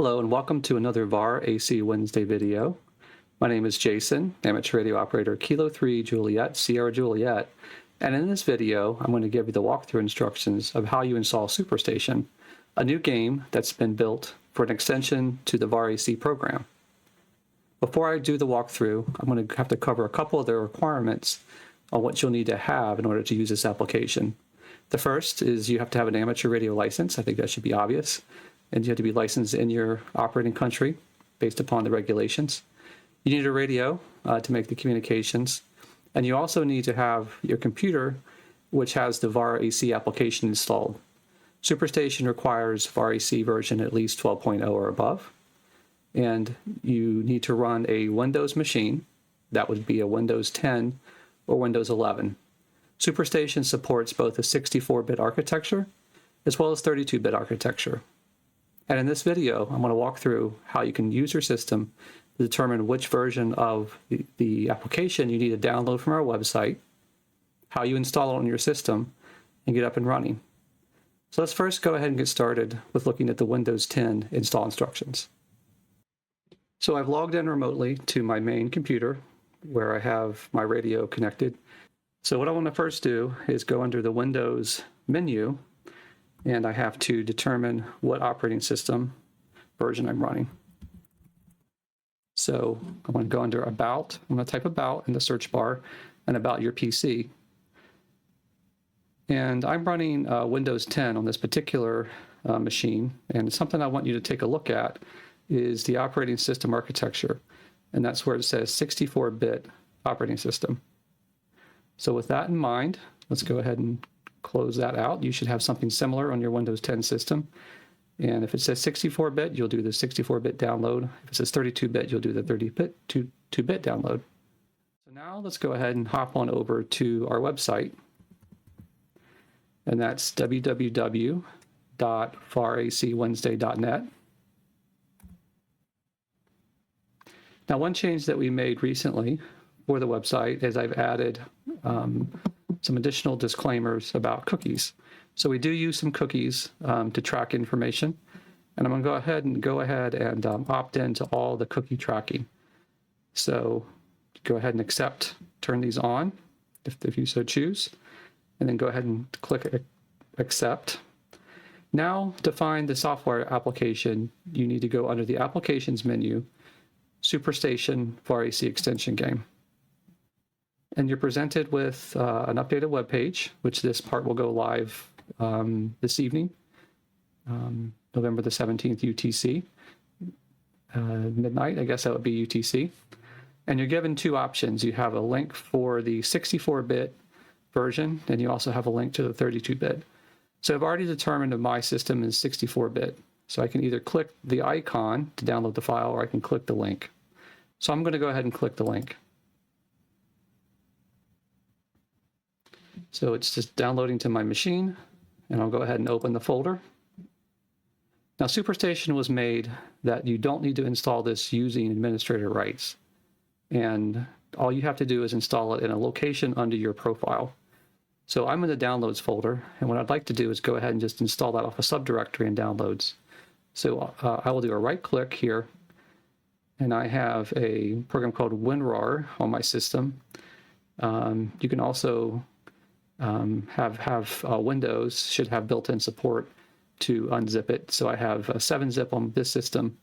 Hello and welcome to another VarAC Wednesday video. My name is Jason, amateur radio operator Kilo 3 Juliet, Sierra Juliet, and in this video I'm going to give you the walkthrough instructions of how you install Superstation, a new game that's been built for an extension to the VarAC program. Before I do the walkthrough, I'm going to have to cover a couple of the requirements on what you'll need to have in order to use this application. The first is you have to have an amateur radio license. I think that should be obvious. And you have to be licensed in your operating country based upon the regulations. You need a radio to make the communications. And you also need to have your computer, which has the VarAC application installed. Superstation requires VarAC version at least 12.0 or above. And you need to run a Windows machine. That would be a Windows 10 or Windows 11. Superstation supports both a 64-bit architecture as well as 32-bit architecture. And in this video, I'm going to walk through how you can use your system to determine which version of the application you need to download from our website, how you install it on your system, and get up and running. So let's first go ahead and get started with looking at the Windows 10 install instructions. So I've logged in remotely to my main computer where I have my radio connected. So what I want to first do is go under the Windows menu, and I have to determine what operating system version I'm running. So I'm going to go under About. I'm going to type About in the search bar and About Your PC. And I'm running Windows 10 on this particular machine, and something I want you to take a look at is the operating system architecture, and that's where it says 64-bit operating system. So with that in mind, let's go ahead and close that out. You should have something similar on your Windows 10 system. And if it says 64-bit, you'll do the 64-bit download. If it says 32-bit, you'll do the 32-bit download. So now let's go ahead and hop on over to our website. And that's www.varacwednesday.net. Now, one change that we made recently for the website is I've added some additional disclaimers about cookies. So we do use some cookies to track information, and I'm going to go ahead and opt into all the cookie tracking. So go ahead and accept, turn these on if you so choose, and then go ahead and click accept. Now to find the software application, you need to go under the Applications menu, Superstation VarAC extension game. And you're presented with an updated web page, which this part will go live this evening, November the 17th UTC, midnight, I guess that would be UTC. And you're given two options. You have a link for the 64-bit version, and you also have a link to the 32-bit. So I've already determined that my system is 64-bit. So I can either click the icon to download the file, or I can click the link. So I'm going to go ahead and click the link. So it's just downloading to my machine, and I'll go ahead and open the folder. Now, Superstation was made that you don't need to install this using administrator rights. And all you have to do is install it in a location under your profile. So I'm in the Downloads folder, and what I'd like to do is go ahead and just install that off a subdirectory in Downloads. So I will do a right-click here, and I have a program called WinRAR on my system. You can also have Windows should have built-in support to unzip it. So I have a 7-zip on this system,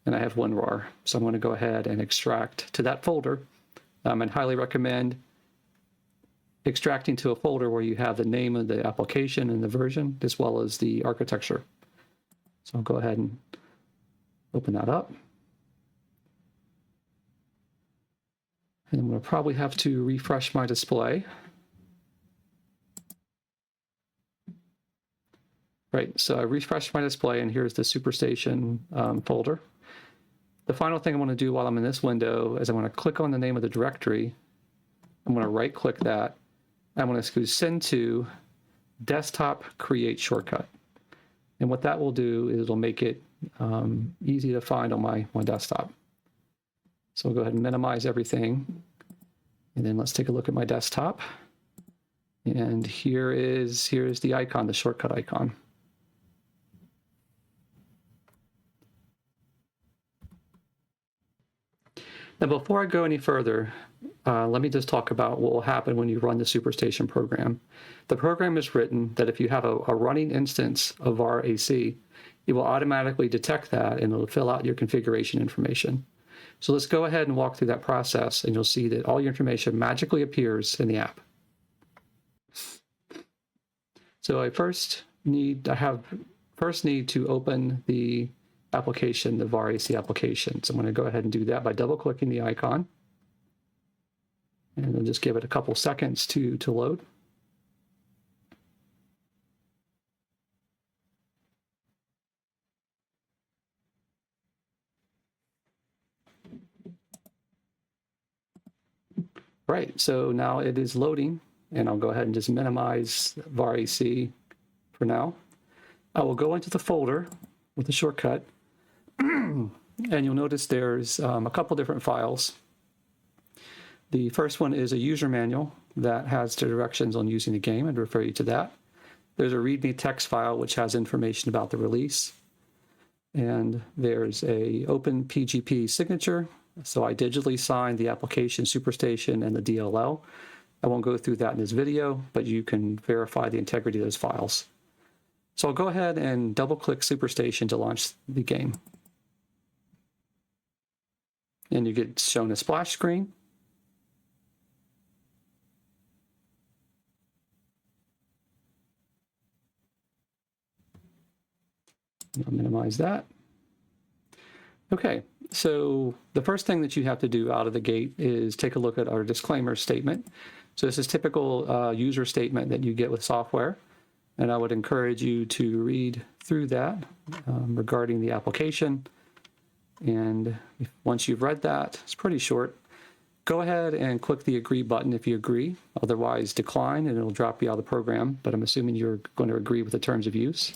and I have WinRAR. So I'm going to go ahead and extract to that folder. I'd highly recommend extracting to a folder where you have the name of the application and the version, as well as the architecture. So I'll go ahead and open that up. And I'm going to probably have to refresh my display. Right, so I refreshed my display, and here's the Superstation folder. The final thing I want to do while I'm in this window is I want to click on the name of the directory. I'm going to right-click that. I'm going to send to Desktop Create Shortcut. And what that will do is it'll make it easy to find on my desktop. So I'll go ahead and minimize everything. And then let's take a look at my desktop. And here is the icon, the shortcut icon. Now, before I go any further, let me just talk about what will happen when you run the Superstation program. The program is written that if you have a running instance of VarAC, it will automatically detect that and it'll fill out your configuration information. So let's go ahead and walk through that process, and you'll see that all your information magically appears in the app. So I first need to open the application, the VarAC application. So I'm going to go ahead and do that by double-clicking the icon. And I'll just give it a couple seconds to load. Right, so now it is loading, and I'll go ahead and just minimize VarAC for now. I will go into the folder with a shortcut, and you'll notice there's a couple different files. The first one is a user manual that has the directions on using the game. I'd refer you to that. There's a README text file which has information about the release. And there's a open PGP signature. So I digitally signed the application, Superstation, and the DLL. I won't go through that in this video, but you can verify the integrity of those files. So I'll go ahead and double-click Superstation to launch the game. And you get shown a splash screen. I'll minimize that. Okay, so the first thing that you have to do out of the gate is take a look at our disclaimer statement. So this is typical user statement that you get with software, and I would encourage you to read through that regarding the application. And once you've read that, it's pretty short, go ahead and click the agree button if you agree. Otherwise, decline and it'll drop you out of the program, but I'm assuming you're going to agree with the terms of use.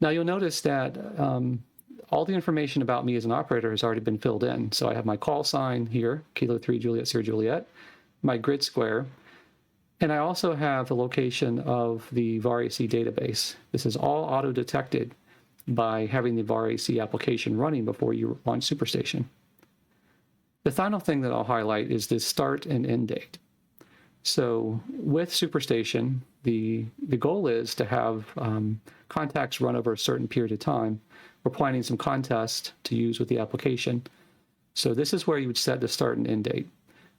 Now you'll notice that all the information about me as an operator has already been filled in. So I have my call sign here, Kilo 3 Juliet Sierra Juliet, my grid square, and I also have the location of the VarAC database. This is all auto-detected by having the VarAC application running before you launch Superstation. The final thing that I'll highlight is the start and end date. So with Superstation, the goal is to have contacts run over a certain period of time. We're planning some contests to use with the application. So this is where you would set the start and end date.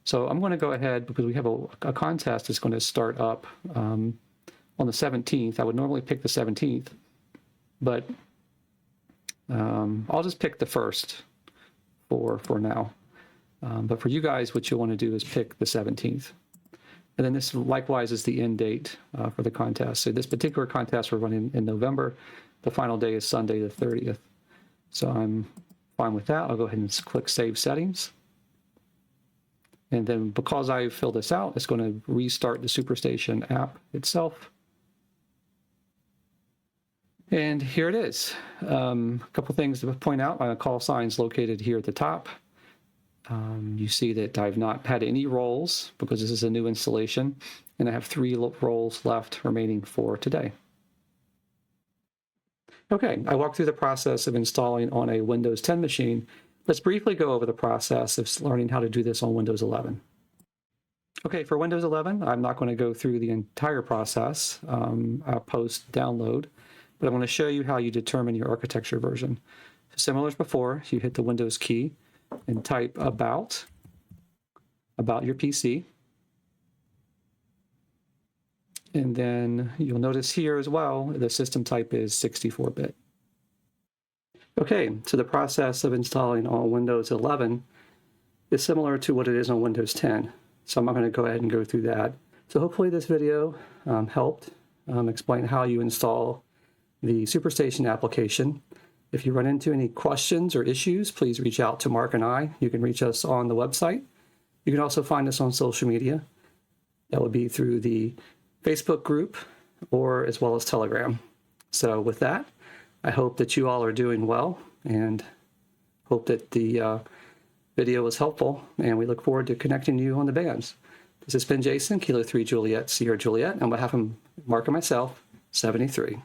So I'm going to go ahead, because we have a contest that's going to start up on the 17th. I would normally pick the 17th, but I'll just pick the 1st for now. But for you guys, what you'll want to do is pick the 17th. And then this likewise is the end date for the contest. So this particular contest we're running in November. The final day is Sunday the 30th. So I'm fine with that. I'll go ahead and click Save Settings. And then because I filled this out, it's going to restart the Superstation app itself. And here it is. A couple things to point out. My call sign is located here at the top. You see that I've not had any roles because this is a new installation, and I have 3 roles left remaining for today. Okay, I walked through the process of installing on a Windows 10 machine. Let's briefly go over the process of learning how to do this on Windows 11. Okay, for Windows 11, I'm not going to go through the entire process. I'll post download, but I'm going to show you how you determine your architecture version. Similar as before, you hit the Windows key and type about your PC. And then you'll notice here as well, the system type is 64-bit. Okay, so the process of installing on Windows 11 is similar to what it is on Windows 10. So I'm not going to go ahead and go through that. So hopefully this video helped explain how you install the Superstation application. If you run into any questions or issues, please reach out to Mark and I. You can reach us on the website. You can also find us on social media. That would be through the Facebook group or as well as Telegram. So with that, I hope that you all are doing well and hope that the video was helpful, and we look forward to connecting you on the bands. This has been Jason, Kilo 3 Juliet Sierra Juliet, on behalf of Mark and myself, 73.